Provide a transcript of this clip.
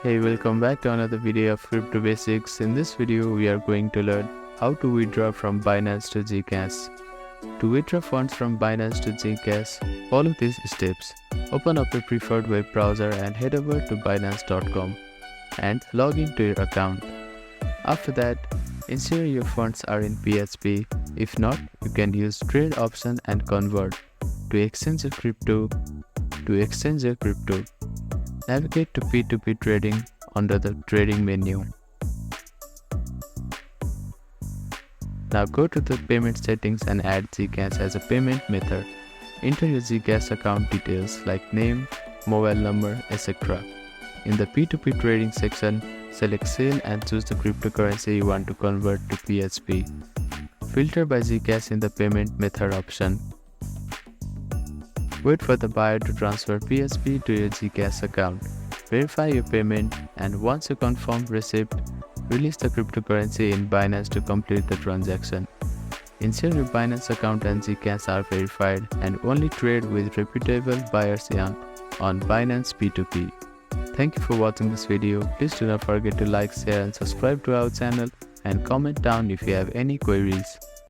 Hey, welcome back to another video of Crypto Basics. In this video, we are going to learn how to withdraw from Binance to Gcash. To withdraw funds from Binance to Gcash, follow these steps. Open up your preferred web browser and head over to Binance.com and log into your account. After that, ensure your funds are in PHP. If not, you can use trade option and convert to exchange your crypto. Navigate to P2P trading under the trading menu. Now go to the payment settings and add Gcash as a payment method. Enter your Gcash account details like name, mobile number, etc. In the P2P trading section, select sale and choose the cryptocurrency you want to convert to PHP. Filter by Gcash in the payment method option. Wait for the buyer to transfer PHP to your Gcash account. Verify your payment, and once you confirm receipt, release the cryptocurrency in Binance to complete the transaction. Ensure your Binance account and Gcash are verified and only trade with reputable buyers on Binance P2P. Thank you for watching this video. Please do not forget to like, share and subscribe to our channel and comment down if you have any queries.